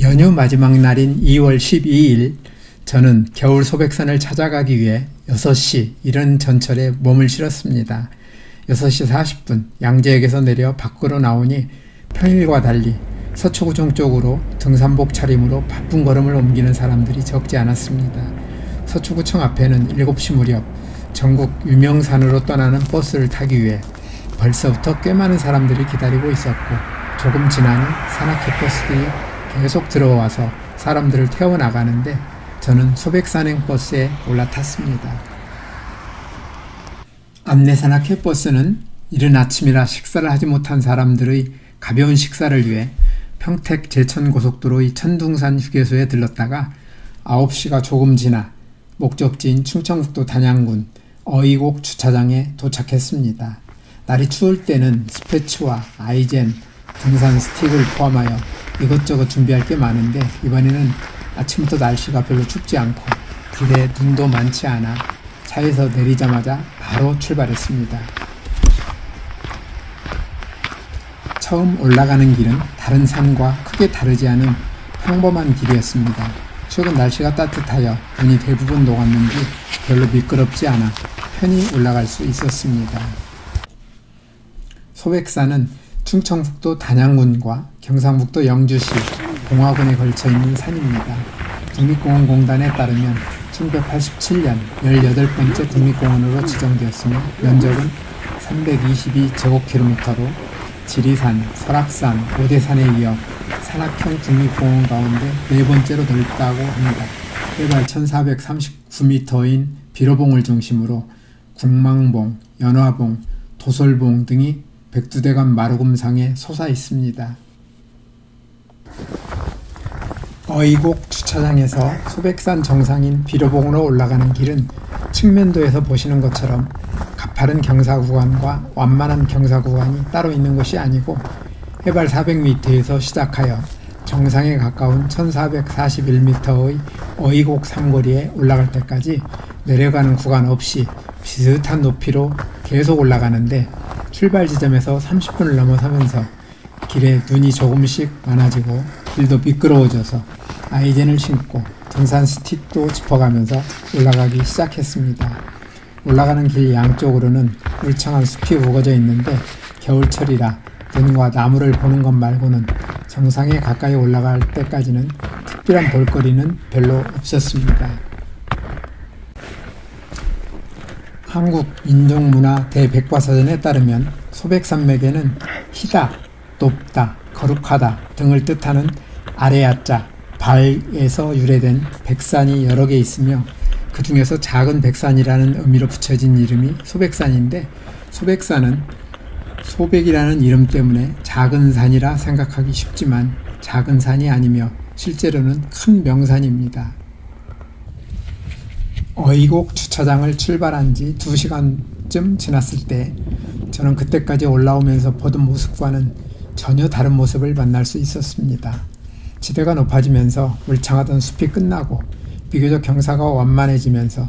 연휴 마지막 날인 2월 12일 저는 겨울 소백산을 찾아가기 위해 6시 이른 전철에 몸을 실었습니다. 6시 40분 양재역에서 내려 밖으로 나오니 평일과 달리 서초구청 쪽으로 등산복 차림으로 바쁜 걸음을 옮기는 사람들이 적지 않았습니다. 서초구청 앞에는 7시 무렵 전국 유명산으로 떠나는 버스를 타기 위해 벌써부터 꽤 많은 사람들이 기다리고 있었고, 조금 지나니 산악회 버스들이 계속 들어와서 사람들을 태워나가는데 저는 소백산행 버스에 올라탔습니다. 안내 산악회 버스는 이른 아침이라 식사를 하지 못한 사람들의 가벼운 식사를 위해 평택 제천고속도로의 천둥산 휴게소에 들렀다가 9시가 조금 지나 목적지인 충청북도 단양군 어이곡 주차장에 도착했습니다. 날이 추울 때는 스패츠와 아이젠, 등산 스틱을 포함하여 이것저것 준비할 게 많은데, 이번에는 아침부터 날씨가 별로 춥지 않고 길에 눈도 많지 않아 차에서 내리자마자 바로 출발했습니다. 처음 올라가는 길은 다른 산과 크게 다르지 않은 평범한 길이었습니다. 최근 날씨가 따뜻하여 눈이 대부분 녹았는지 별로 미끄럽지 않아 편히 올라갈 수 있었습니다. 소백산은 충청북도 단양군과 경상북도 영주시 봉화군에 걸쳐 있는 산입니다. 국립공원공단에 따르면 1987년 18번째 국립공원으로 지정되었으며 면적은 322제곱킬로미터로 지리산, 설악산, 오대산에 이어 산악형 국립공원 가운데 4번째로 넓다고 합니다. 해발 1439m인 비로봉을 중심으로 국망봉, 연화봉, 도솔봉 등이 백두대간 마루금상에 솟아 있습니다. 어이곡 주차장에서 소백산 정상인 비로봉으로 올라가는 길은 측면도에서 보시는 것처럼 가파른 경사구간과 완만한 경사구간이 따로 있는 것이 아니고, 해발 400m에서 시작하여 정상에 가까운 1441m의 어이곡 삼거리에 올라갈 때까지 내려가는 구간 없이 비슷한 높이로 계속 올라가는데, 출발 지점에서 30분을 넘어서면서 길에 눈이 조금씩 많아지고 길도 미끄러워져서 아이젠을 신고 등산 스틱도 짚어가면서 올라가기 시작했습니다. 올라가는 길 양쪽으로는 울창한 숲이 우거져 있는데, 겨울철이라 눈과 나무를 보는 것 말고는 정상에 가까이 올라갈 때까지는 특별한 볼거리는 별로 없었습니다. 한국민족문화 대백과사전에 따르면 소백산맥에는 희다, 높다, 거룩하다 등을 뜻하는 아래야자, 발에서 유래된 백산이 여러 개 있으며, 그 중에서 작은 백산이라는 의미로 붙여진 이름이 소백산인데, 소백산은 소백이라는 이름 때문에 작은 산이라 생각하기 쉽지만 작은 산이 아니며 실제로는 큰 명산입니다. 어이곡 주차장을 출발한 지 2시간쯤 지났을 때 저는 그때까지 올라오면서 보던 모습과는 전혀 다른 모습을 만날 수 있었습니다. 지대가 높아지면서 울창하던 숲이 끝나고 비교적 경사가 완만해지면서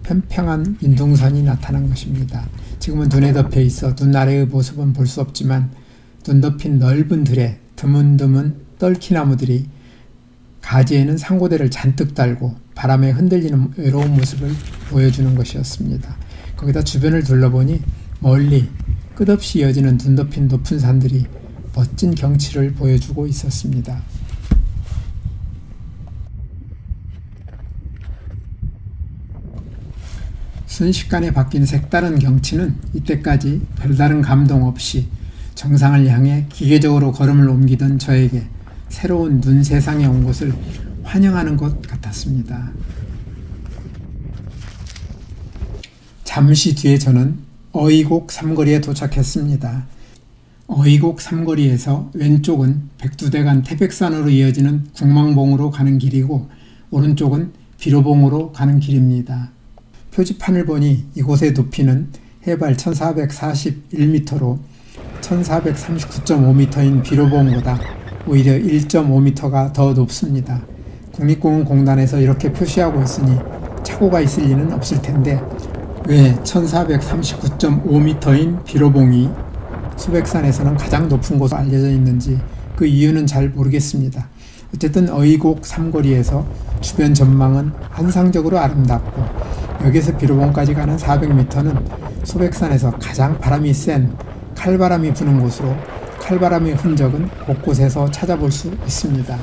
평평한 인둥산이 나타난 것입니다. 지금은 눈에 덮여 있어 눈 아래의 모습은 볼 수 없지만 눈 덮인 넓은 들에 드문드문 떨키나무들이 가지에는 상고대를 잔뜩 달고 바람에 흔들리는 외로운 모습을 보여주는 것이었습니다. 거기다 주변을 둘러보니 멀리 끝없이 이어지는 눈 덮인 높은 산들이 멋진 경치를 보여주고 있었습니다. 순식간에 바뀐 색다른 경치는 이때까지 별다른 감동 없이 정상을 향해 기계적으로 걸음을 옮기던 저에게 새로운 눈 세상에 온 것을 환영하는 것 같았습니다. 잠시 뒤에 저는 어이곡 삼거리에 도착했습니다. 어이곡 삼거리에서 왼쪽은 백두대간 태백산으로 이어지는 국망봉으로 가는 길이고, 오른쪽은 비로봉으로 가는 길입니다. 표지판을 보니 이곳의 높이는 해발 1441m로 1439.5m인 비로봉보다 오히려 1.5m가 더 높습니다. 국립공원공단에서 이렇게 표시하고 있으니 착오가 있을 리는 없을 텐데, 왜 1439.5m인 비로봉이 소백산에서는 가장 높은 곳으로 알려져 있는지 그 이유는 잘 모르겠습니다. 어쨌든 어이곡 삼거리에서 주변 전망은 환상적으로 아름답고, 여기서 비로봉까지 가는 400m는 소백산에서 가장 바람이 센 칼바람이 부는 곳으로 칼바람의 흔적은 곳곳에서 찾아볼 수 있습니다.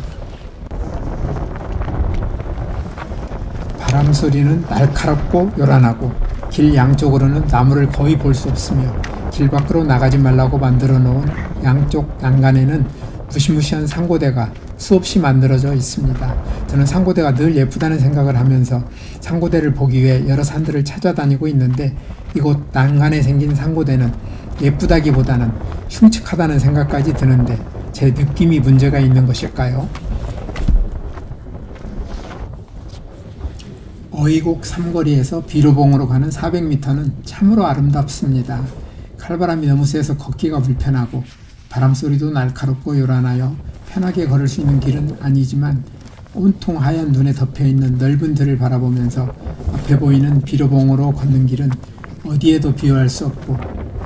바람 소리는 날카롭고 요란하고, 길 양쪽으로는 나무를 거의 볼 수 없으며 길 밖으로 나가지 말라고 만들어 놓은 양쪽 난간에는 무시무시한 상고대가 수없이 만들어져 있습니다. 저는 상고대가 늘 예쁘다는 생각을 하면서 상고대를 보기 위해 여러 산들을 찾아다니고 있는데, 이곳 난간에 생긴 상고대는 예쁘다기보다는 흉측하다는 생각까지 드는데, 제 느낌이 문제가 있는 것일까요? 어이곡 삼거리에서 비로봉으로 가는 400m는 참으로 아름답습니다. 칼바람이 너무 세서 걷기가 불편하고, 바람소리도 날카롭고 요란하여 편하게 걸을 수 있는 길은 아니지만, 온통 하얀 눈에 덮여있는 넓은 들을 바라보면서 앞에 보이는 비로봉으로 걷는 길은 어디에도 비교할 수 없고,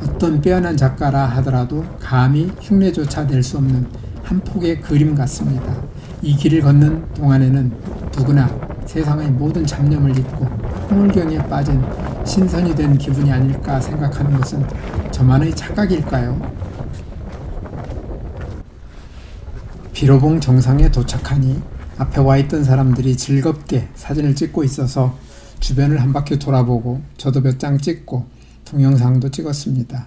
어떤 빼어난 작가라 하더라도 감히 흉내조차 낼 수 없는 한 폭의 그림 같습니다. 이 길을 걷는 동안에는 누구나 세상의 모든 잡념을 잊고 홍울경에 빠진 신선이 된 기분이 아닐까 생각하는 것은 저만의 착각일까요? 비로봉 정상에 도착하니 앞에 와 있던 사람들이 즐겁게 사진을 찍고 있어서 주변을 한 바퀴 돌아보고 저도 몇 장 찍고 동영상도 찍었습니다.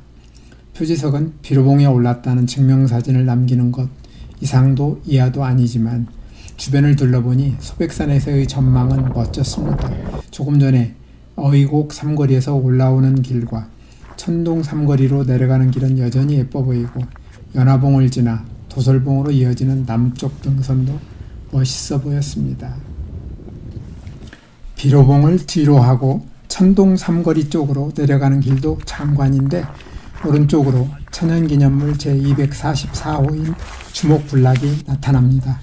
표지석은 비로봉에 올랐다는 증명사진을 남기는 것 이상도 이하도 아니지만, 주변을 둘러보니 소백산에서의 전망은 멋졌습니다. 조금 전에 어이곡 삼거리에서 올라오는 길과 천동 삼거리로 내려가는 길은 여전히 예뻐 보이고, 연화봉을 지나 도솔봉으로 이어지는 남쪽 등선도 멋있어 보였습니다. 비로봉을 뒤로 하고 천동 삼거리 쪽으로 내려가는 길도 장관인데, 오른쪽으로 천연기념물 제244호인 주목군락이 나타납니다.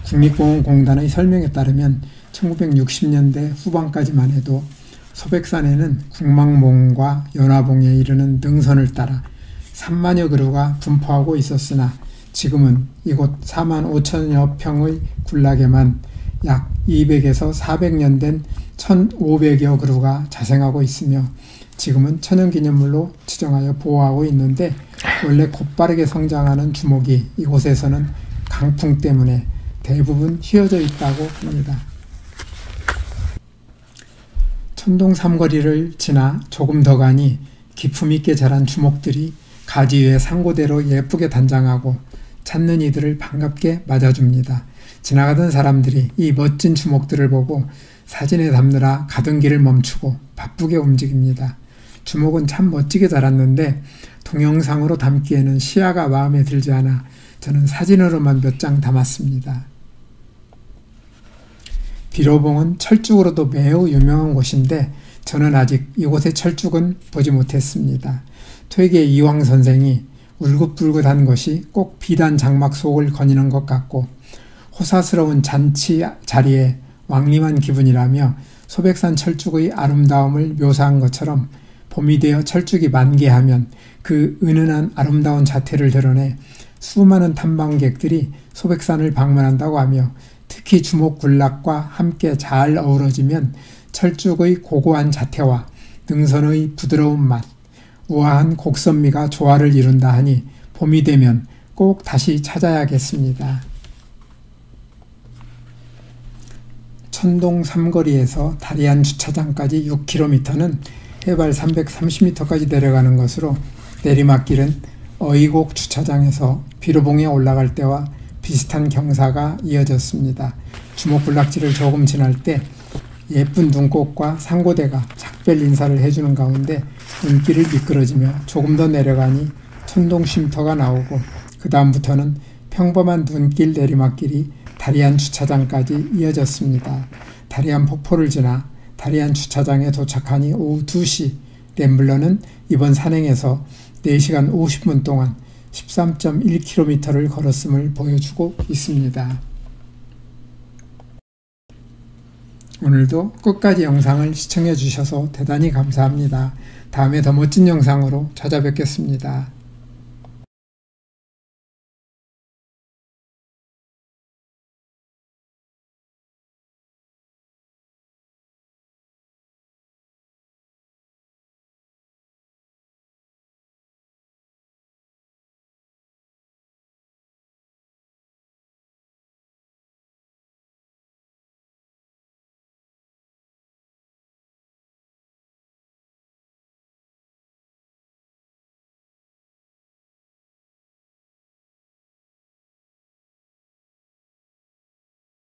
국립공원공단의 설명에 따르면 1960년대 후반까지만 해도 소백산에는 국망봉과 연화봉에 이르는 능선을 따라 3만여 그루가 분포하고 있었으나, 지금은 이곳 4만 5천여 평의 군락에만 약 200에서 400년 된 1,500여 그루가 자생하고 있으며, 지금은 천연기념물로 지정하여 보호하고 있는데, 원래 곧바르게 성장하는 주목이 이곳에서는 강풍 때문에 대부분 휘어져 있다고 합니다. 천동 삼거리를 지나 조금 더 가니 기품있게 자란 주목들이 가지 위에 상고대로 예쁘게 단장하고 찾는 이들을 반갑게 맞아줍니다. 지나가던 사람들이 이 멋진 주목들을 보고 사진에 담느라 가던 길을 멈추고 바쁘게 움직입니다. 주목은 참 멋지게 자랐는데 동영상으로 담기에는 시야가 마음에 들지 않아 저는 사진으로만 몇 장 담았습니다. 비로봉은 철쭉으로도 매우 유명한 곳인데, 저는 아직 이곳의 철쭉은 보지 못했습니다. 퇴계 이황 선생이 울긋불긋한 것이 꼭 비단 장막 속을 거니는 것 같고, 호사스러운 잔치 자리에 왕림한 기분이라며 소백산 철쭉의 아름다움을 묘사한 것처럼, 봄이 되어 철쭉이 만개하면 그 은은한 아름다운 자태를 드러내 수많은 탐방객들이 소백산을 방문한다고 하며, 특히 주목군락과 함께 잘 어우러지면 철쭉의 고고한 자태와 능선의 부드러운 맛, 우아한 곡선미가 조화를 이룬다 하니 봄이 되면 꼭 다시 찾아야겠습니다. 천동 삼거리에서 다리안 주차장까지 6km는 해발 330m까지 내려가는 것으로, 내리막길은 어이곡 주차장에서 비로봉에 올라갈 때와 비슷한 경사가 이어졌습니다. 주목군락지를 조금 지날 때 예쁜 눈꽃과 상고대가 작별 인사를 해주는 가운데 눈길을 미끄러지며 조금 더 내려가니 천동 쉼터가 나오고, 그 다음부터는 평범한 눈길 내리막길이 다리안 주차장까지 이어졌습니다. 다리안 폭포를 지나 다리안 주차장에 도착하니 오후 2시, 램블러는 이번 산행에서 4시간 50분 동안 13.1km를 걸었음을 보여주고 있습니다. 오늘도 끝까지 영상을 시청해 주셔서 대단히 감사합니다. 다음에 더 멋진 영상으로 찾아뵙겠습니다.